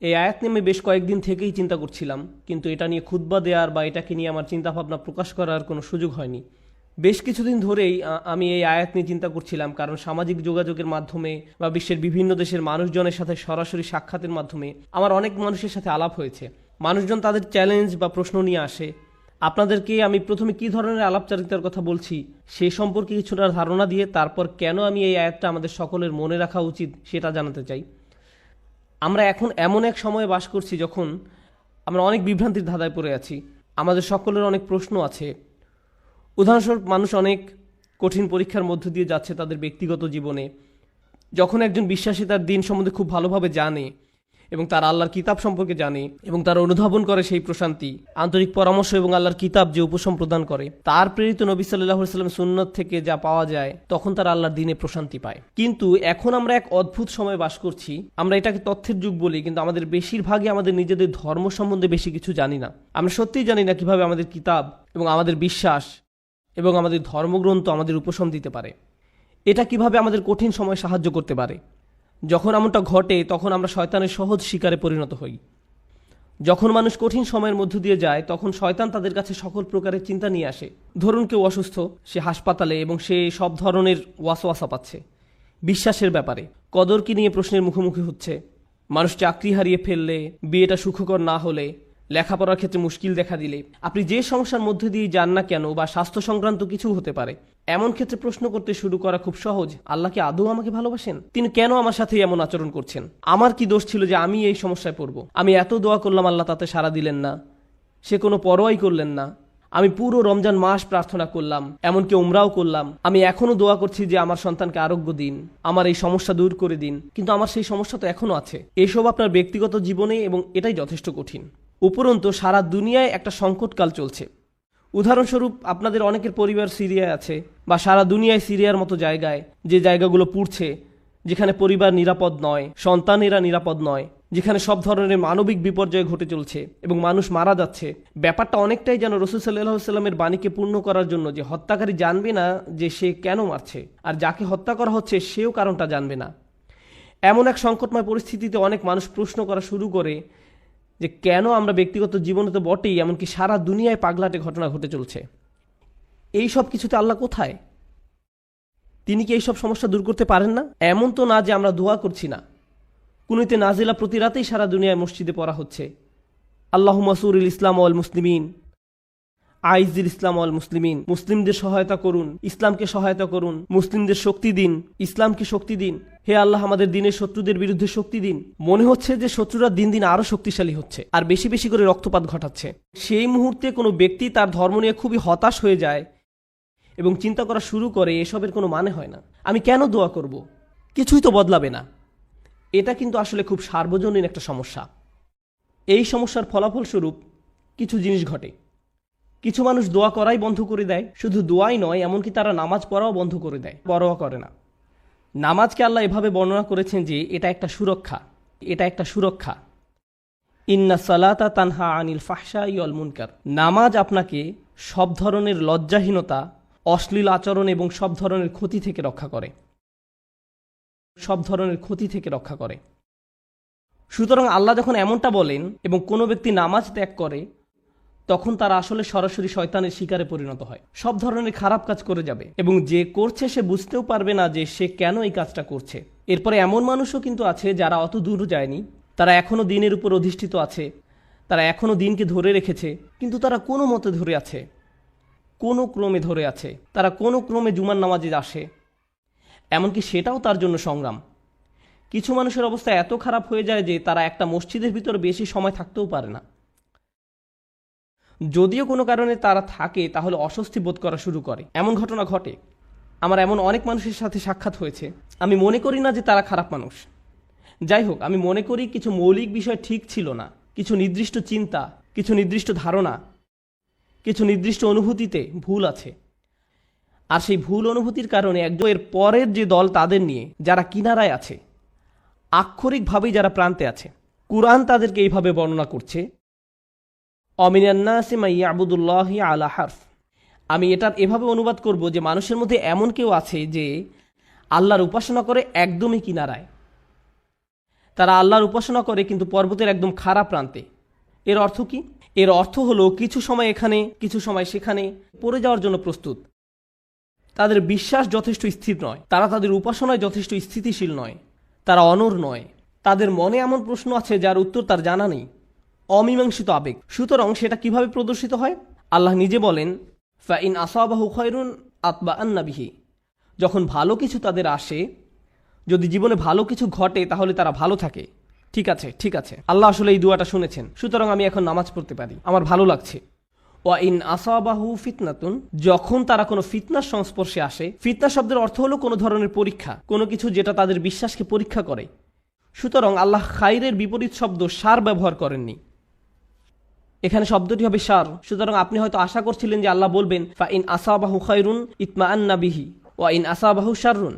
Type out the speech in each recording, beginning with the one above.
এই আয়াত নিয়ে আমি বেশ কয়েকদিন থেকেই চিন্তা করছিলাম, কিন্তু এটা নিয়ে খুতবা দেওয়ার বা এটাকে নিয়ে আমার চিন্তাভাবনা প্রকাশ করার কোনো সুযোগ হয়নি। বেশ কিছুদিন ধরেই আমি এই আয়াত নিয়ে চিন্তা করছিলাম, কারণ সামাজিক যোগাযোগের মাধ্যমে বা বিশ্বের বিভিন্ন দেশের মানুষজনের সাথে সরাসরি সাক্ষাতের মাধ্যমে আমার অনেক মানুষের সাথে আলাপ হয়েছে। মানুষজন তাদের চ্যালেঞ্জ বা প্রশ্ন নিয়ে আসে। আপনাদেরকে আমি প্রথমে কী ধরনের আলাপচারিতার কথা বলছি সে সম্পর্কে কিছুটা ধারণা দিয়ে তারপর কেন আমি এই আয়াতটা আমাদের সকলের মনে রাখা উচিত সেটা জানাতে চাই। আমরা এখন এমন এক সময়ে বাস করছি যখন আমরা অনেক বিভ্রান্তির ধাঁধায় পড়ে আছি। আমাদের সকলের অনেক প্রশ্ন আছে। উদাহরণস্বরূপ, মানুষ অনেক কঠিন পরীক্ষার মধ্য দিয়ে যাচ্ছে তাদের ব্যক্তিগত জীবনে। যখন একজন বিশ্বাসী তার দিন সম্বন্ধে খুব ভালোভাবে জানে এবং তার আল্লাহর কিতাব সম্পর্কে জানে এবং তারা অনুধাবন করে সেই প্রশান্তি, আন্তরিক পরামর্শ এবং আল্লাহর কিতাব যে উপশম প্রদান করে, তার প্রেরিত নবী সাল্লাল্লাহু আলাইহি ওয়াসাল্লাম সুন্নাত থেকে যা পাওয়া যায়, তখন তারা আল্লাহর দিনে প্রশান্তি পায়। কিন্তু এখন আমরা এক অদ্ভুত সময় বাস করছি। আমরা এটাকে তথ্যের যুগ বলি, কিন্তু আমাদের বেশিরভাগই আমাদের নিজেদের ধর্ম সম্বন্ধে বেশি কিছু জানি না। আমরা সত্যিই জানি না কিভাবে আমাদের কিতাব এবং আমাদের বিশ্বাস এবং আমাদের ধর্মগ্রন্থ আমাদের উপশম দিতে পারে। এটা কিভাবে আমাদের কঠিন সময় সাহায্য করতে পারে। যখন এমনটা ঘটে তখন আমরা শয়তানের সহজ শিকারে পরিণত হই। যখন মানুষ কঠিন সময়ের মধ্য দিয়ে যায় তখন শয়তান তাদের কাছে সকল প্রকারের চিন্তা নিয়ে আসে। ধরুন কেউ অসুস্থ, সে হাসপাতালে এবং সে সব ধরনের ওয়াসওয়াসা পাচ্ছে বিশ্বাসের ব্যাপারে। কদরকে নিয়ে প্রশ্নের মুখোমুখি হচ্ছে। মানুষ চাকরি হারিয়ে ফেললে, বিয়েটা সুখকর না হলে, লেখাপড়ার ক্ষেত্রে মুশকিল দেখা দিলে, আপনি যে সমস্যার মধ্যে দিয়ে যান না কেন, বা স্বাস্থ্য সংক্রান্ত কিছু হতে পারে, এমন ক্ষেত্রে প্রশ্ন করতে শুরু করা খুব সহজ। আল্লাহ কি আদৌ আমাকে ভালোবাসেন? তিনি কেন আমার সাথে এমন আচরণ করছেন? আমার কি দোষ ছিল যে আমি এই সমস্যায় পড়ব? আমি এত দোয়া করলাম, আল্লাহ তাতে সাড়া দিলেন না, সে কোনো পরোয়াই করলেন না। আমি পুরো রমজান মাস প্রার্থনা করলাম, এমনকি উমরাও করলাম। আমি এখনো দোয়া করছি যে আমার সন্তানকে আরোগ্য দিন, আমার এই সমস্যা দূর করে দিন, কিন্তু আমার সেই সমস্যা তো এখনো আছে। এসব আপনার ব্যক্তিগত জীবনে, এবং এটাই যথেষ্ট কঠিন। উপরন্তু সারা দুনিয়ায় একটা সংকটকাল চলছে। উদাহরণস্বরূপ, আপনাদের অনেকের পরিবার সিরিয়ায় আছে, বা সারা দুনিয়ায় সিরিয়ার মতো জায়গায়, যে জায়গাগুলো পুড়ছে, যেখানে পরিবার নিরাপদ নয়, সন্তানেরা নিরাপদ নয়, যেখানে সব ধরনের মানবিক বিপর্যয় ঘটে চলছে এবং মানুষ মারা যাচ্ছে। ব্যাপারটা অনেকটাই যেন রাসূল সাল্লাল্লাহু আলাইহি ওয়াসাল্লামের বাণীকে পূর্ণ করার জন্য, যে হত্যাকারী জানবে না যে সে কেন মারছে, আর যাকে হত্যা করা হচ্ছে সেও কারণটা জানবে না। এমন এক সংকটময় পরিস্থিতিতে অনেক মানুষ প্রশ্ন করা শুরু করে যে কেন আমরা ব্যক্তিগত জীবনে তো বটেই, এমনকি সারা দুনিয়ায় পাগলাটে ঘটনা ঘটে চলছে। এই সব কিছুতে আল্লাহ কোথায়? তিনি কি এইসব সমস্যা দূর করতে পারেন না? এমন তো না যে আমরা দোয়া করছি না। কুনুতে নাজিলা প্রতি রাতেই সারা দুনিয়ায় মসজিদে পড়া হচ্ছে। আল্লাহুম্মা সুরিল ইসলাম ওয়াল মুসলিমিন, আইজিল ইসলাম ওয়াল মুসলিমিন। মুসলিমদের সহায়তা করুন, ইসলামকে সহায়তা করুন, মুসলিমদের শক্তি দিন, ইসলামকে শক্তি দিন। হে আল্লাহ, আমাদের দিনের শত্রুদের বিরুদ্ধে শক্তি দিন। মনে হচ্ছে যে শত্রুরা দিন দিন আরো শক্তিশালী হচ্ছে আর বেশি বেশি করে রক্তপাত ঘটাচ্ছে। সেই মুহূর্তে কোনো ব্যক্তি তার ধর্ম নিয়ে খুবই হতাশ হয়ে যায় এবং চিন্তা করা শুরু করে এসবের কোনো মানে হয় না, আমি কেন দোয়া করব, কিছুই তো বদলাবে না। এটা কিন্তু আসলে খুব সার্বজনীন একটা সমস্যা। এই সমস্যার ফলাফলস্বরূপ কিছু জিনিস ঘটে। কিছু মানুষ দোয়া করাই বন্ধ করে দেয়। শুধু দোয়াই নয়, এমনকি তারা নামাজ পড়াও বন্ধ করে দেয়, পরোয়া করে না। নামাজকে আল্লাহ এভাবে বর্ণনা করেছেন যে এটা একটা সুরক্ষা, এটা একটা সুরক্ষা। ইন্না সালাতা তানহা আনিল ফাহশাই ওয়াল মুনকার। নামাজ আপনাকে সব ধরনের লজ্জাহীনতা, অশ্লীল আচরণ এবং সব ধরনের ক্ষতি থেকে রক্ষা করে, সব ধরনের ক্ষতি থেকে রক্ষা করে। সুতরাং আল্লাহ যখন এমনটা বলেন এবং কোনো ব্যক্তি নামাজ ত্যাগ করে, তখন তারা আসলে সরাসরি শয়তানের শিকারে পরিণত হয়, সব ধরনের খারাপ কাজ করে যাবে এবং যে করছে সে বুঝতেও পারবে না যে সে কেন এই কাজটা করছে। এরপরে এমন মানুষও কিন্তু আছে যারা অত দূর যায়নি, তারা এখনও দিনের উপর অধিষ্ঠিত আছে, তারা এখনও দিনকে ধরে রেখেছে, কিন্তু তারা কোনো মতে ধরে আছে, কোনো ক্রমে ধরে আছে, তারা কোনো ক্রমে জুমার নামাজে আসে, এমনকি সেটাও তার জন্য সংগ্রাম। কিছু মানুষের অবস্থা এত খারাপ হয়ে যায় যে তারা একটা মসজিদের ভিতর বেশি সময় থাকতেও পারে না। যদিও কোনো কারণে তারা থাকে, তাহলে অস্বস্তি বোধ করা শুরু করে। এমন ঘটনা ঘটে। আমার এমন অনেক মানুষের সাথে সাক্ষাৎ হয়েছে। আমি মনে করি না যে তারা খারাপ মানুষ। যাই হোক, আমি মনে করি কিছু মৌলিক বিষয় ঠিক ছিল না, কিছু নির্দিষ্ট চিন্তা, কিছু নির্দিষ্ট ধারণা, কিছু নির্দিষ্ট অনুভূতিতে ভুল আছে। আর সেই ভুল অনুভূতির কারণে একজনের পরের যে দল তাদের নিয়ে, যারা কিনারায় আছে, আক্ষরিকভাবেই যারা প্রান্তে আছে, কুরআন তাদেরকে এইভাবে বর্ণনা করছে, অমিনান্নাসি মান ইয়াবুদুল্লাহি আলা হারফ। আমি এটার এভাবে অনুবাদ করব যে মানুষের মধ্যে এমন কেউ আছে যে আল্লাহর উপাসনা করে একদমই কিনারায়। তারা আল্লাহর উপাসনা করে কিন্তু পর্বতের একদম খাড়া প্রান্তে। এর অর্থ কি? এর অর্থ হলো কিছু সময় এখানে কিছু সময় সেখানে পড়ে যাওয়ার জন্য প্রস্তুত। তাদের বিশ্বাস যথেষ্ট স্থির নয়, তারা তাদের উপাসনায় যথেষ্ট স্থিতিশীল নয়, তারা অনড় নয়, তাদের মনে এমন প্রশ্ন আছে যার উত্তর তার জানা নেই, অমীমাংসিত আবেগ। সুতরাং সেটা কিভাবে প্রদর্শিত হয়? আল্লাহ নিজে বলেন, ফাইন আসাবাহু খায়রুন আতবাআন্না বিহি। যখন ভালো কিছু তাদের আসে, যদি জীবনে ভালো কিছু ঘটে তাহলে তারা ভালো থাকে। ঠিক আছে, ঠিক আছে, আল্লাহ আসলে এই দোয়াটা শুনেছেন, সুতরাং আমি এখন নামাজ পড়তে পারি, আমার ভালো লাগছে। ওয়া ইন আসাবাহু ফিতনাতুন, যখন তারা কোনো ফিতনার সংস্পর্শে আসে, ফিতনা শব্দের অর্থ হলো কোনো ধরনের পরীক্ষা, কোনো কিছু যেটা তাদের বিশ্বাসকে পরীক্ষা করে। সুতরাং আল্লাহ খাইরের বিপরীত শব্দ সার ব্যবহার করেননি, এখানে শব্দটি হবে সার। সুতরাং আপনি হয়তো আশা করছিলেন যে আল্লাহ বলবেন ফা ইন আসাবাহু খায়রুন ইতমাআন্না বিহি ওয়া ইন আসাবাহু শাররুন।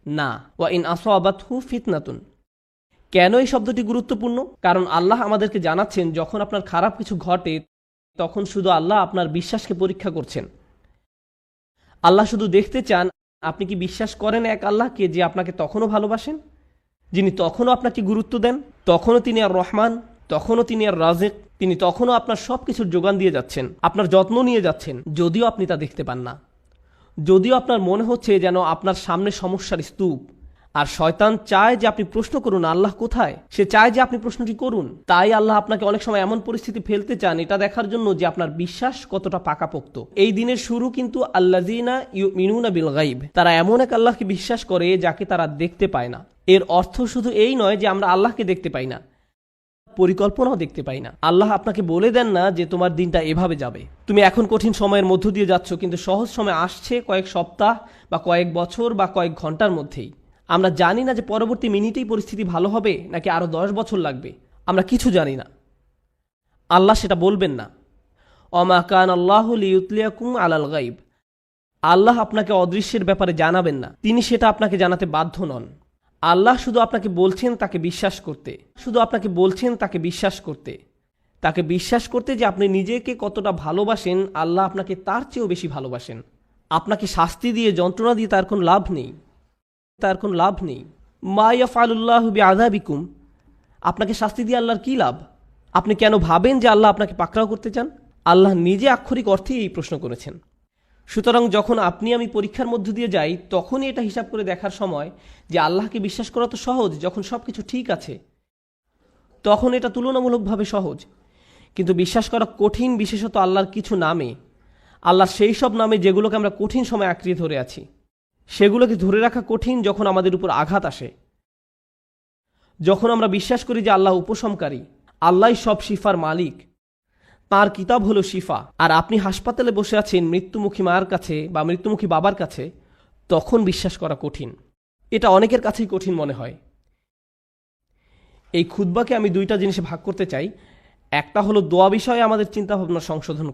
না, ওয়া ইন আসাবাতহু ফিতনাতুন। কেন এই শব্দটি গুরুত্বপূর্ণ? কারণ আল্লাহ আমাদেরকে জানাচ্ছেন যখন আপনার খারাপ কিছু ঘটে তখন শুধু আল্লাহ আপনার বিশ্বাসকে পরীক্ষা করছেন। আল্লাহ শুধু দেখতে চান আপনি কি বিশ্বাস করেন এক আল্লাহকে যে আপনাকে তখনও ভালোবাসেন, যিনি তখনও আপনাকে গুরুত্ব দেন, তখনও তিনি আর রহমান, তখনও তিনি আর রাজেক, তিনি তখনও আপনার সব কিছুর যোগান দিয়ে যাচ্ছেন, আপনার যত্ন নিয়ে যাচ্ছেন, যদিও আপনি তা দেখতে পান না, যদিও আপনার মনে হচ্ছে যেন আপনার সামনে সমস্যার স্তূপ। আর শয়তান চায় যে আপনি প্রশ্ন করুন আল্লাহ কোথায়, সে চায় যে আপনি প্রশ্নটি করুন। তাই আল্লাহ আপনাকে অনেক সময় এমন পরিস্থিতি ফেলতে চান এটা দেখার জন্য যে আপনার বিশ্বাস কতটা পাকাপোক্ত। এই দিনের শুরু কিন্তু আল্লাযীনা ইউমিনুনা বিল গায়ব, তারা এমন এক আল্লাহকে বিশ্বাস করে যাকে তারা দেখতে পায় না। এর অর্থ শুধু এই নয় যে আমরা আল্লাহকে দেখতে পাই না, পরিকল্পনাও দেখতে পাই না। আল্লাহ আপনাকে বলে দেন না যে তোমার দিনটা এভাবে যাবে, তুমি এখন কঠিন সময়ের মধ্য দিয়ে যাচ্ছ, কিন্তু সহজ সময় আসছে কয়েক সপ্তাহ বা কয়েক বছর বা কয়েক ঘন্টার মধ্যেই। আমরা জানি না যে পরবর্তী মিনিটেই পরিস্থিতি ভালো হবে নাকি আরো 10 বছর লাগবে, আমরা কিছু জানি না। আল্লাহ সেটা বলবেন না। ওমা কান আল্লাহু লিইউতলিয়াকুম আলাল গায়ব, আল্লাহ আপনাকে অদৃশ্যের ব্যাপারে জানাবেন না, তিনি সেটা আপনাকে জানাতে বাধ্য নন। আল্লাহ শুধু আপনাকে বলছেন তাকে বিশ্বাস করতে, শুধু আপনাকে বলছেন তাকে বিশ্বাস করতে, তাকে বিশ্বাস করতে যে আপনি নিজেকে কতটা ভালোবাসেন, আল্লাহ আপনাকে তার চেয়েও বেশি ভালোবাসেন। আপনাকে শাস্তি দিয়ে যন্ত্রণা দিয়ে তার কোনো লাভ নেই, তার কোনো লাভ নেই। মা ইয়াফআলুল্লাহু বিআযাবিকুম, আপনাকে শাস্তি দিয়ে আল্লাহর কী লাভ? আপনি কেন ভাবেন যে আল্লাহ আপনাকে পাকড়াও করতে চান? আল্লাহ নিজে আক্ষরিক অর্থেই এই প্রশ্ন করেছেন। সুতরাং যখন আপনি আমি পরীক্ষার মধ্য দিয়ে যাই তখনই এটা হিসাব করে দেখার সময় যে আল্লাহকে বিশ্বাস করা তো সহজ যখন সব কিছু ঠিক আছে, তখন এটা তুলনামূলকভাবে সহজ। কিন্তু বিশ্বাস করা কঠিন, বিশেষত আল্লাহর কিছু নামে, আল্লাহর সেই সব নামে যেগুলোকে আমরা কঠিন সময় আঁকড়িয়ে ধরে আছি। সেগুলোকে ধরে রাখা কঠিন যখন আমাদের উপর আঘাত আসে, যখন আমরা বিশ্বাস করি যে আল্লাহ উপশমকারী, আল্লাহই সব শিফার মালিক, তাঁর কিতাব হলো শিফা, আর আপনি হাসপাতালে বসে আছেন মৃত্যুমুখী মায়ের কাছে বা মৃত্যুমুখী বাবার কাছে, তখন বিশ্বাস করা কঠিন। এটা অনেকের কাছেই কঠিন মনে হয়। এই খুতবাকে আমি দুইটা জিনিসে ভাগ করতে চাই। একটা হলো দোয়া বিষয়ে আমাদের চিন্তাভাবনা সংশোধন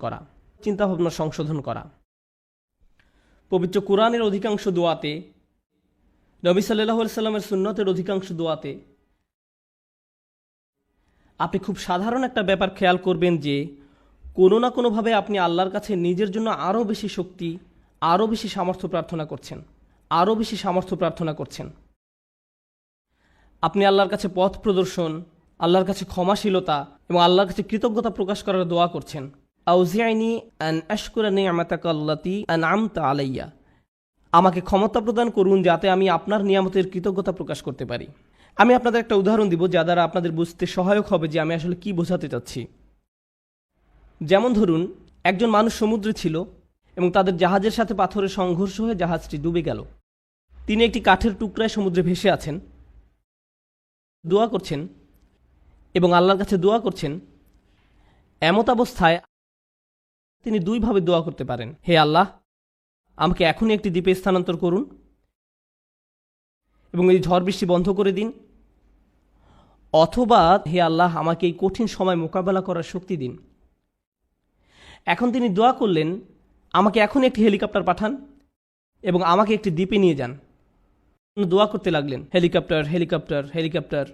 করা। পবিত্র কুরআনের অধিকাংশ দোয়াতে, নবী সাল্লাল্লাহু আলাইহি সাল্লামের সুন্নতের অধিকাংশ দোয়াতে আপনি খুব সাধারণ একটা ব্যাপার খেয়াল করবেন যে কোনো না কোনোভাবে আপনি আল্লাহর কাছে নিজের জন্য আরও বেশি শক্তি, আরও বেশি সামর্থ্য প্রার্থনা করছেন। আপনি আল্লাহর কাছে পথ প্রদর্শন, আল্লাহর কাছে ক্ষমাশীলতা এবং আল্লাহর কাছে কৃতজ্ঞতা প্রকাশ করার দোয়া করছেন। আউজিআনি আন আশকুরা নি'মাতাকা আল্লাতী আন'আমতা আলাইয়া, আমাকে ক্ষমতা প্রদান করুন যাতে আমি আপনার নিয়ামতের কৃতজ্ঞতা প্রকাশ করতে পারি। আমি আপনাদের একটা উদাহরণ দিব যা দ্বারা আপনাদের বুঝতে সহায়ক হবে যে আমি আসলে কি বোঝাতে চাচ্ছি। যেমন ধরুন, একজন মানুষ সমুদ্রে ছিল এবং তাদের জাহাজের সাথে পাথরের সংঘর্ষ হয়ে জাহাজটি ডুবে গেল। তিনি একটি কাঠের টুকরায় সমুদ্রে ভেসে আছেন, দোয়া করছেন এবং আল্লাহর কাছে দোয়া করছেন। এমত অবস্থায় তিনি দুইভাবে দোয়া করতে পারেন। হে আল্লাহ, আমাকে এখনই একটি দ্বীপে স্থানান্তর করুন এবং এই ঝড় বৃষ্টি বন্ধ করে দিন, অথবা হে আল্লাহ, আমাকে এই কঠিন সময় মোকাবেলা করার শক্তি দিন। এখন তিনি দোয়া করলেন, আমাকে এখন একটি হেলিকপ্টার পাঠান এবং আমাকে একটি দ্বীপে নিয়ে যান। দোয়া করতে লাগলেন, হেলিকপ্টার হেলিকপ্টার হেলিকপ্টার,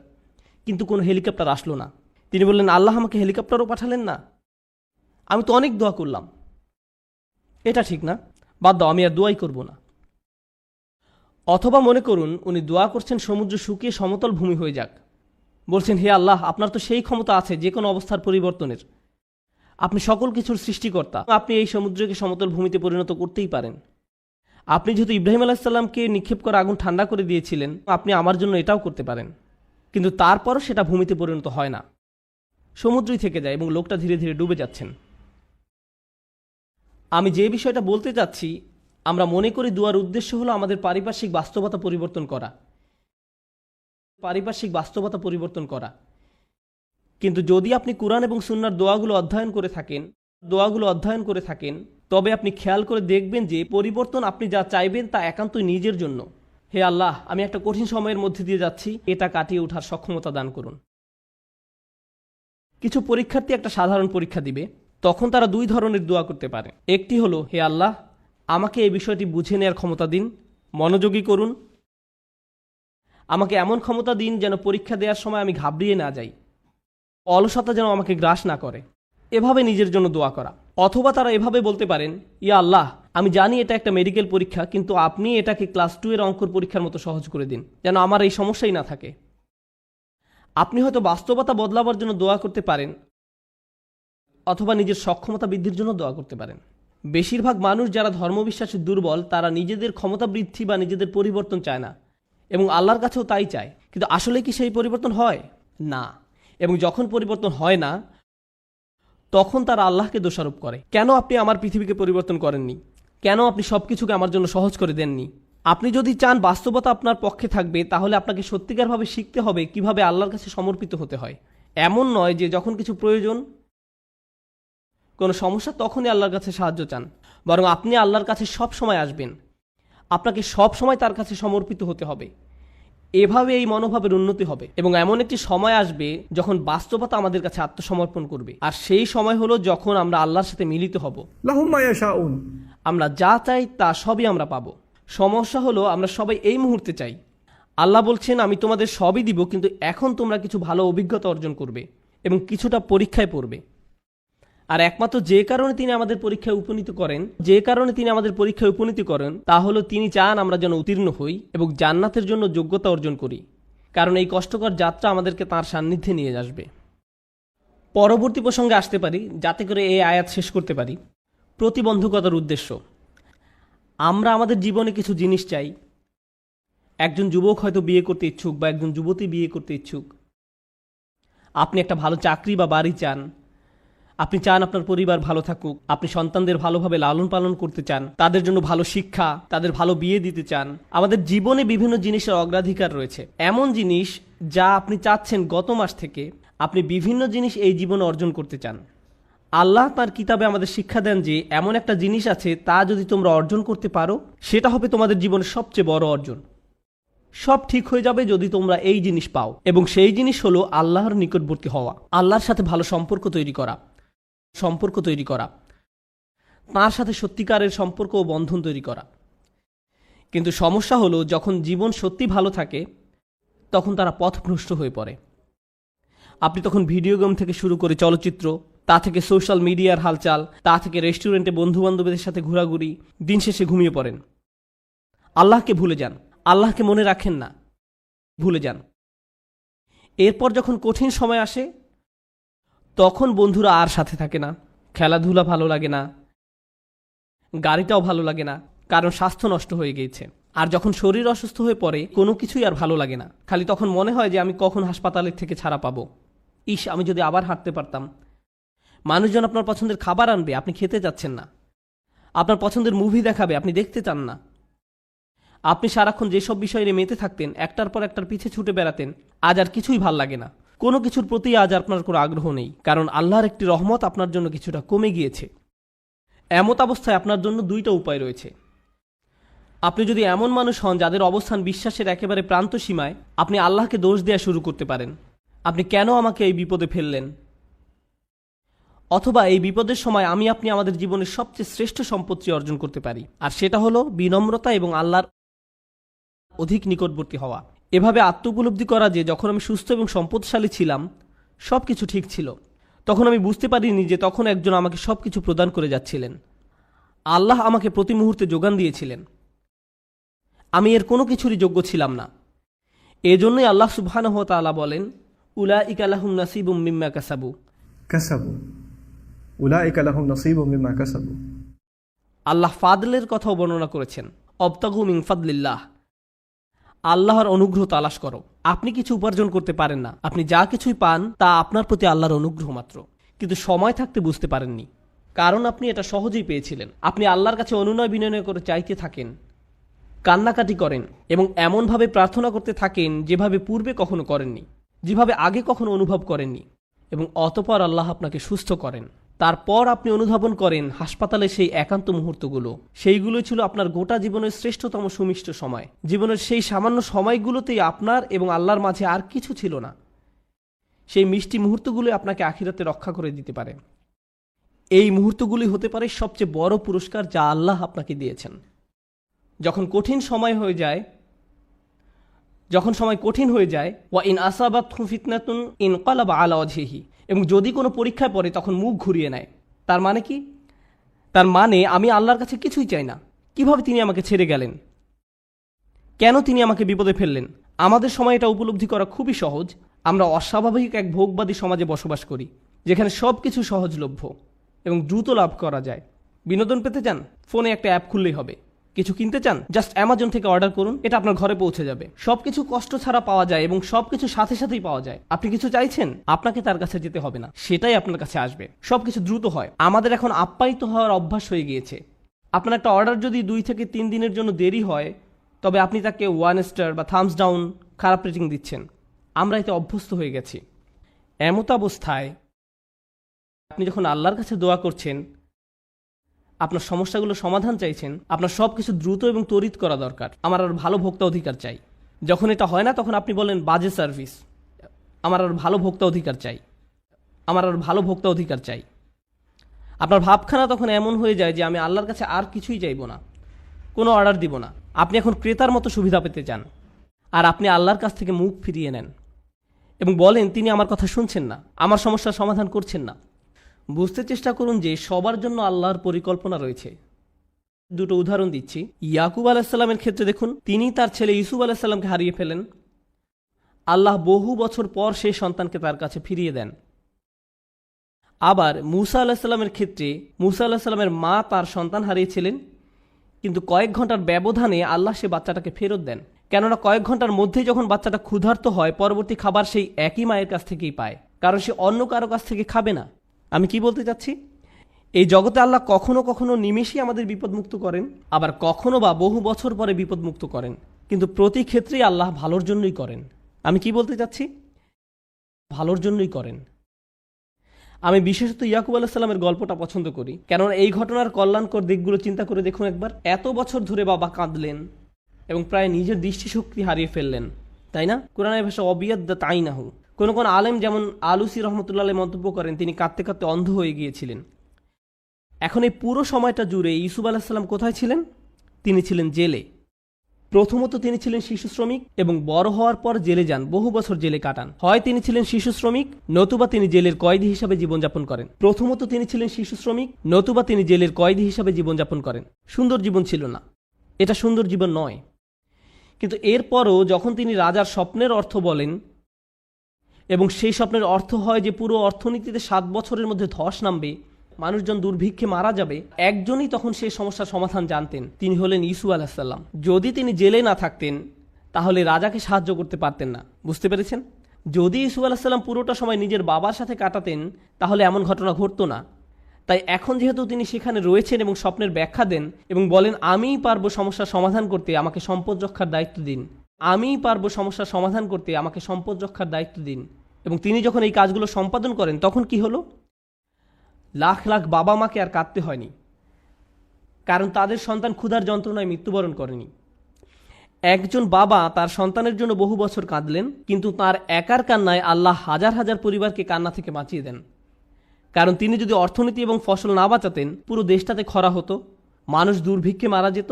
কিন্তু কোনো হেলিকপ্টার আসলো না। তিনি বললেন, আল্লাহ আমাকে হেলিকপ্টারও পাঠালেন না, আমি তো অনেক দোয়া করলাম, এটা ঠিক না, বাদ দাও, আমি আর দোয়াই করব না। অথবা মনে করুন উনি দোয়া করছেন সমুদ্র শুকিয়ে সমতল ভূমি হয়ে যাক, বলছেন, হে আল্লাহ, আপনার তো সেই ক্ষমতা আছে যে কোনো অবস্থার পরিবর্তনের। আপনি সকল কিছুর সৃষ্টিকর্তা। আপনি এই সমুদ্রকে সমতল ভূমিতে পরিণত করতেই পারেন। আপনি যেহেতু ইব্রাহিম আলাইসাল্লামকে নিক্ষেপ করা আগুন ঠান্ডা করে দিয়েছিলেন, আপনি আমার জন্য এটাও করতে পারেন। কিন্তু তারপরও সেটা ভূমিতে পরিণত হয় না, সমুদ্রই থেকে যায় এবং লোকটা ধীরে ধীরে ডুবে যাচ্ছেন। আমি যে বিষয়টা বলতে চাচ্ছি, আমরা মনে করি দুয়ার উদ্দেশ্য হলো আমাদের পারিপার্শ্বিক বাস্তবতা পরিবর্তন করা। কিন্তু যদি আপনি কুরআন এবং সুন্নাহর দোয়াগুলো অধ্যয়ন করে থাকেন, তবে আপনি খেয়াল করে দেখবেন যে পরিবর্তন আপনি যা চাইবেন তা একান্তই নিজের জন্য। হে আল্লাহ, আমি একটা কঠিন সময়ের মধ্যে দিয়ে যাচ্ছি, এটা কাটিয়ে ওঠার সক্ষমতা দান করুন। কিছু পরীক্ষার্থী একটা সাধারণ পরীক্ষা দিবে, তখন তারা দুই ধরনের দোয়া করতে পারে। একটি হলো, হে আল্লাহ, আমাকে এই বিষয়টি বুঝে নেওয়ার ক্ষমতা দিন, মনোযোগী করুন। আমাকে এমন ক্ষমতা দিন যেন পরীক্ষা দেওয়ার সময় আমি ঘাবড়িয়ে না যাই, অলসতা যেন আমাকে গ্রাস না করে। এভাবে নিজের জন্য দোয়া করা। অথবা তারা এভাবে বলতে পারেন, ইয়া আল্লাহ, আমি জানি এটা একটা মেডিকেল পরীক্ষা, কিন্তু আপনি এটাকে ক্লাস 2 এর অঙ্কর পরীক্ষার মতো সহজ করে দিন, যেন আমার এই সমস্যাই না থাকে। আপনি হয়তো বাস্তবতা বদলাবার জন্য দোয়া করতে পারেন, অথবা নিজের সক্ষমতা বৃদ্ধির জন্য দোয়া করতে পারেন। বেশিরভাগ মানুষ যারা ধর্মবিশ্বাসে দুর্বল, তারা নিজেদের ক্ষমতা বৃদ্ধি বা নিজেদের পরিবর্তন চায় না, এবং আল্লাহর কাছেও তাই চায়। কিন্তু আসলে কি সেই পরিবর্তন হয় না? এবং যখন পরিবর্তন হয় না, তখন তারা আল্লাহকে দোষারোপ করে। কেন আপনি আমার পৃথিবীকে পরিবর্তন করেননি? কেন আপনি সবকিছুকে আমার জন্য সহজ করে দেননি? আপনি যদি চান বাস্তবতা আপনার পক্ষে থাকবে, তাহলে আপনাকে সত্যিকারভাবে শিখতে হবে কিভাবে আল্লাহর কাছে সমর্পিত হতে হয়। এমন নয় যে যখন কিছু প্রয়োজন, কোনো সমস্যা, তখনই আল্লাহর কাছে সাহায্য চান, বরং আপনি আল্লাহর কাছে সব সময় আসবেন। আপনাকে সব সময় তার কাছে সমর্পিত হতে হবে। এভাবে এই মনোভাবের উন্নতি হবে, এবং এমন একটি সময় আসবে যখন বাস্তবতা আমাদের কাছে আত্মসমর্পণ করবে। আর সেই সময় হলো যখন আমরা আল্লাহর সাথে মিলিত হব। লাহুম মা ইয়াশাউন। আমরা যা চাই তা সবই আমরা পাবো। সমস্যা হলো আমরা সবাই এই মুহূর্তে চাই। আল্লাহ বলছেন, আমি তোমাদের সবই দিব, কিন্তু এখন তোমরা কিছু ভালো অভিজ্ঞতা অর্জন করবে এবং কিছুটা পরীক্ষায় পড়বে। আর একমাত্র যে কারণে তিনি আমাদের পরীক্ষায় উপনীত করেন তা হলো তিনি চান আমরা যেন উত্তীর্ণ হই এবং জান্নাতের জন্য যোগ্যতা অর্জন করি, কারণ এই কষ্টকর যাত্রা আমাদেরকে তাঁর সান্নিধ্যে নিয়ে আসবে। পরবর্তী প্রসঙ্গে আসতে পারি, যাতে করে এই আয়াত শেষ করতে পারি। প্রতিবন্ধকতার উদ্দেশ্য। আমরা আমাদের জীবনে কিছু জিনিস চাই। একজন যুবক হয়তো বিয়ে করতে ইচ্ছুক, বা একজন যুবতী বিয়ে করতে ইচ্ছুক। আপনি একটা ভালো চাকরি বা বাড়ি চান। আপনি চান আপনার পরিবার ভালো থাকুক। আপনি সন্তানদের ভালোভাবে লালন পালন করতে চান, তাদের জন্য ভালো শিক্ষা, তাদের ভালো বিয়ে দিতে চান। আমাদের জীবনে বিভিন্ন জিনিসের অগ্রাধিকার রয়েছে। এমন জিনিস যা আপনি চাচ্ছেন গত মাস থেকে, আপনি বিভিন্ন জিনিস এই জীবনে অর্জন করতে চান। আল্লাহ তার কিতাবে আমাদের শিক্ষা দেন যে এমন একটা জিনিস আছে, তা যদি তোমরা অর্জন করতে পারো, সেটা হবে তোমাদের জীবনের সবচেয়ে বড় অর্জন। সব ঠিক হয়ে যাবে যদি তোমরা এই জিনিস পাও, এবং সেই জিনিস হলো আল্লাহর নিকটবর্তী হওয়া, আল্লাহর সাথে ভালো সম্পর্ক তৈরি করা, তাঁর সাথে সত্যিকারের সম্পর্ক ও বন্ধন তৈরি করা। কিন্তু সমস্যা হলো, যখন জীবন সত্যি ভালো থাকে, তখন তারা পথভ্রষ্ট হয়ে পড়ে। আপনি তখন ভিডিও গেম থেকে শুরু করে চলচ্চিত্র, তা থেকে সোশ্যাল মিডিয়ার হালচাল, তা থেকে রেস্টুরেন্টে বন্ধুবান্ধবদের সাথে ঘোরাঘুরি, দিন শেষে ঘুমিয়ে পড়েন। আল্লাহকে ভুলে যান, আল্লাহকে মনে রাখেন না, ভুলে যান। এরপর যখন কঠিন সময় আসে, তখন বন্ধুরা আর সাথে থাকে না, খেলাধুলা ভালো লাগে না, গাড়িটাও ভালো লাগে না, কারণ স্বাস্থ্য নষ্ট হয়ে গিয়েছে। আর যখন শরীর অসুস্থ হয়ে পড়ে, কোনো কিছুই আর ভালো লাগে না। খালি তখন মনে হয় যে আমি কখন হাসপাতালের থেকে ছাড়া পাবো। ইস, আমি যদি আবার হাঁটতে পারতাম। মানুষজন আপনার পছন্দের খাবার আনবে, আপনি খেতে যাচ্ছেন না। আপনার পছন্দের মুভি দেখাবে, আপনি দেখতে চান না। আপনি সারাক্ষণ যেসব বিষয়ে মেতে থাকতেন, একটার পর একটার পিছে ছুটে বেড়াতেন, আজ আর কিছুই ভাল লাগে না। কোনো কিছুর প্রতি আজ আপনার কোনো আগ্রহ নেই, কারণ আল্লাহর একটি রহমত আপনার জন্য কিছুটা কমে গিয়েছে। এমত অবস্থায় আপনার জন্য দুইটা উপায় রয়েছে। আপনি যদি এমন মানুষ হন যাদের অবস্থান বিশ্বাসের একেবারে প্রান্ত সীমায়, আপনি আল্লাহকে দোষ দেওয়া শুরু করতে পারেন, আপনি কেন আমাকে এই বিপদে ফেললেন। অথবা এই বিপদের সময় আপনি আমাদের জীবনের সবচেয়ে শ্রেষ্ঠ সম্পত্তি অর্জন করতে পারি, আর সেটা হলো বিনম্রতা এবং আল্লাহর অধিক নিকটবর্তী হওয়া। এভাবে আত্মোপলব্ধি করা যে যখন আমি সুস্থ এবং সম্পদশালী ছিলাম, সব কিছু ঠিক ছিল, তখন আমি বুঝতে পারিনি যে তখন একজন আমাকে সব কিছু প্রদান করে যাচ্ছিলেন। আল্লাহ আমাকে প্রতি মুহূর্তে যোগান দিয়েছিলেন। আমি এর কোনো কিছুরই যোগ্য ছিলাম না। এজন্যই আল্লাহ সুবহানাহু ওয়া তাআলা বলেন, উলাইকা লাহুম নাসিবুম মিম্মা কাসাবু। কাসাবু, উলাইকা লাহুম নসীবুম মিম্মা কাসাবু। আল্লাহ ফাদলের কথাও বর্ণনা করেছেন, অবতাগু মিন ফাদলিল্লাহ, আল্লাহর অনুগ্রহ তালাশ করো। আপনি কিছু উপার্জন করতে পারেন না, আপনি যা কিছুই পান তা আপনার প্রতি আল্লাহর অনুগ্রহ মাত্র, কিন্তু সময় থাকতে বুঝতে পারেননি, কারণ আপনি এটা সহজেই পেয়েছিলেন। আপনি আল্লাহর কাছে অনুনয় বিনয় করে চাইতে থাকেন, কান্নাকাটি করেন এবং এমনভাবে প্রার্থনা করতে থাকেন যেভাবে পূর্বে কখনো করেননি, যেভাবে আগে কখনো অনুভব করেননি, এবং অতঃপর আল্লাহ আপনাকে সুস্থ করেন। তারপর আপনি অনুধাবন করেন হাসপাতালে সেই একান্ত মুহূর্তগুলো, সেইগুলো ছিল আপনার গোটা জীবনের শ্রেষ্ঠতম সুমিষ্ট সময়। জীবনের সেই সামান্য সময়গুলোতেই আপনার এবং আল্লাহর মাঝে আর কিছু ছিল না। সেই মিষ্টি মুহূর্তগুলো আপনাকে আখিরাতে রক্ষা করে দিতে পারে। এই মুহূর্তগুলি হতে পারে সবচেয়ে বড় পুরস্কার যা আল্লাহ আপনাকে দিয়েছেন। যখন সময় কঠিন হয়ে যায়, ওয়া ইন আসাবাতহু ফিতনাতুন ইনকালাবা আলা ওয়াজহিহি, এবং যদি কোনো পরীক্ষায় পড়ে তখন মুখ ঘুরিয়ে নেয়। তার মানে কি? তার মানে আমি আল্লাহর কাছে কিছুই চাই না। কিভাবে তিনি আমাকে ছেড়ে গেলেন? কেন তিনি আমাকে বিপদে ফেললেন? আমাদের সময় এটা উপলব্ধি করা খুবই সহজ। আমরা অস্বাভাবিক এক ভোগবাদী সমাজে বসবাস করি, যেখানে সব কিছু সহজলভ্য এবং দ্রুত লাভ করা যায়। বিনোদন পেতে চান? ফোনে একটা অ্যাপ খুললেই হবে। কিছু কিনতে চান? জাস্ট অ্যামাজন থেকে অর্ডার করুন, এটা আপনার ঘরে পৌঁছে যাবে। সবকিছু কষ্ট ছাড়া পাওয়া যায় এবং সবকিছু সাথে সাথেই পাওয়া যায়। আপনি কিছু চাইছেন, আপনাকে তার কাছে যেতে হবে না, সেটাই আপনার কাছে আসবে। সবকিছু দ্রুত হয়। আমাদের এখন আপ্যায়িত হওয়ার অভ্যাস হয়ে গিয়েছে। আপনার একটা অর্ডার যদি 2 থেকে 3 দিনের জন্য দেরি হয়, তবে আপনি তাকে 1 স্টার বা থামস ডাউন, খারাপ রেটিং দিচ্ছেন। আমরা এতে অভ্যস্ত হয়ে গেছি। এমত অবস্থায় আপনি যখন আল্লাহর কাছে দোয়া করছেন, আপনার সমস্যাগুলো সমাধান চাইছেন, আপনার সব কিছু দ্রুত এবং ত্বরিত করা দরকার। আমার আর ভালো ভোক্তা অধিকার চাই। যখন এটা হয় না, তখন আপনি বলেন বাজে সার্ভিস। আমার আর ভালো ভোক্তা অধিকার চাই, আমার আর ভালো ভোক্তা অধিকার চাই। আপনার ভাবখানা তখন এমন হয়ে যায় যে আমি আল্লাহর কাছে আর কিছুই চাইব না, কোনো অর্ডার দিব না। আপনি এখন ক্রেতার মতো সুবিধা পেতে চান, আর আপনি আল্লাহর কাছ থেকে মুখ ফিরিয়ে নেন এবং বলেন তিনি আমার কথা শুনছেন না, আমার সমস্যার সমাধান করছেন না। বুঝতে চেষ্টা করুন যে সবার জন্য আল্লাহর পরিকল্পনা রয়েছে। 2টো উদাহরণ দিচ্ছি। ইয়াকুব আলাইসাল্লামের ক্ষেত্রে দেখুন, তিনি তার ছেলে ইউসুফ আলাইসাল্লামকে হারিয়ে ফেলেন। আল্লাহ বহু বছর পর সেই সন্তানকে তার কাছে ফিরিয়ে দেন। আবার মুসা আলাইসাল্লামের ক্ষেত্রে মুসা আলাইসাল্লামের মা তার সন্তান হারিয়েছিলেন, কিন্তু কয়েক ঘন্টার ব্যবধানে আল্লাহ সে বাচ্চাটাকে ফেরত দেন। কেননা কয়েক ঘন্টার মধ্যেই যখন বাচ্চাটা ক্ষুধার্ত হয়, পরবর্তী খাবার সেই একই মায়ের কাছ থেকেই পায়, কারণ সে অন্য কারো কাছ থেকে খাবে না। আমি কি বলতে চাচ্ছি? এই জগতে আল্লাহ কখনো কখনো নিমেষেই আমাদের বিপদমুক্ত করেন, আবার কখনো বা বহু বছর পরে বিপদমুক্ত করেন, কিন্তু প্রতি ক্ষেত্রেই আল্লাহ ভালোর জন্যই করেন। আমি কি বলতে চাচ্ছি? ভালোর জন্যই করেন। আমি বিশেষত ইয়াকুব আলাইসাল্লামের গল্পটা পছন্দ করি, কেননা এই ঘটনার কল্যাণকর দিকগুলো চিন্তা করে দেখুন একবার। এত বছর ধরে বাবা কাঁদলেন এবং প্রায় নিজের দৃষ্টিশক্তি হারিয়ে ফেললেন, তাই না? কোরআনের ভাষা অবিয়াদ্দা তাই না হু। কোন কোন আলেম যেমন আলুসি রহমতুল্লাহ মন্তব্য করেন তিনি কাঁদতে কাঁদতে অন্ধ হয়ে গিয়েছিলেন। এখন এই পুরো সময়টা জুড়ে ইউসুফ আলাইসাল্লাম কোথায় ছিলেন? তিনি ছিলেন জেলে। প্রথমত তিনি ছিলেন শিশু শ্রমিক এবং বড় হওয়ার পর জেলে যান, বহু বছর জেলে কাটান। হয় তিনি ছিলেন শিশু শ্রমিক, নতুবা তিনি জেলের কয়েদি হিসাবে জীবনযাপন করেন। প্রথমত তিনি ছিলেন শিশু শ্রমিক, নতুবা তিনি জেলের কয়েদি হিসাবে জীবনযাপন করেন। সুন্দর জীবন ছিল না, এটা সুন্দর জীবন নয়। কিন্তু এরপরও যখন তিনি রাজার স্বপ্নের অর্থ বলেন এবং সেই স্বপ্নের অর্থ হয় যে পুরো অর্থনীতিতে 7 বছরের মধ্যে ধস নামবে, মানুষজন দুর্ভিক্ষে মারা যাবে, একজনই তখন সেই সমস্যার সমাধান জানতেন, তিনি হলেন ইউসুফ আলাইসাল্লাম। যদি তিনি জেলে না থাকতেন তাহলে রাজাকে সাহায্য করতে পারতেন না। বুঝতে পেরেছেন? যদি ইউসুফ আলাইসাল্লাম পুরোটা সময় নিজের বাবার সাথে কাটাতেন তাহলে এমন ঘটনা ঘটতো না। তাই এখন যেহেতু তিনি সেখানে রয়েছেন এবং স্বপ্নের ব্যাখ্যা দেন এবং বলেন আমিই পারবো সমস্যার সমাধান করতে, আমাকে সম্পদ রক্ষার দায়িত্ব দিন, আমিই পারবো সমস্যার সমাধান করতে, আমাকে সম্পদ রক্ষার দায়িত্ব দিন, এবং তিনি যখন এই কাজগুলো সম্পাদন করেন তখন কি হলো? লাখ লাখ বাবা মাকে আর কাঁদতে হয়নি, কারণ তাদের সন্তান ক্ষুধার যন্ত্রণায় মৃত্যুবরণ করেনি। একজন বাবা তার সন্তানের জন্য বহু বছর কাঁদলেন, কিন্তু তার একার কান্নায় আল্লাহ হাজার হাজার পরিবারকে কান্না থেকে বাঁচিয়ে দেন। কারণ তিনি যদি অর্থনীতি এবং ফসল না বাঁচাতেন, পুরো দেশটাতে খরা হতো, মানুষ দুর্ভিক্ষে মারা যেত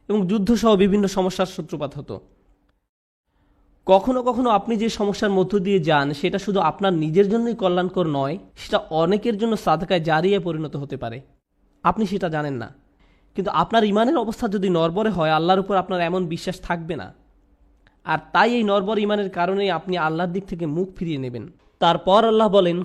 এবং যুদ্ধসহ বিভিন্ন সমস্যার সূত্রপাত হতো। কখনো কখনো আপনি যে সমস্যার মধ্য দিয়ে যান সেটা শুধু আপনার নিজের জন্যই কল্যাণকর নয়, সেটা অনেকের জন্য সাদকায় জারিয়া পরিণত হতে পারে। আপনি সেটা জানেন না, কিন্তু আপনার ইমানের অবস্থা যদি নড়বড়ে হয়, আল্লাহর উপর আপনার এমন বিশ্বাস থাকবে না। আর তাই এই নরবর ইমানের কারণেই আপনি আল্লাহর দিক থেকে মুখ ফিরিয়ে নেবেন। তারপর আল্লাহ বলেন,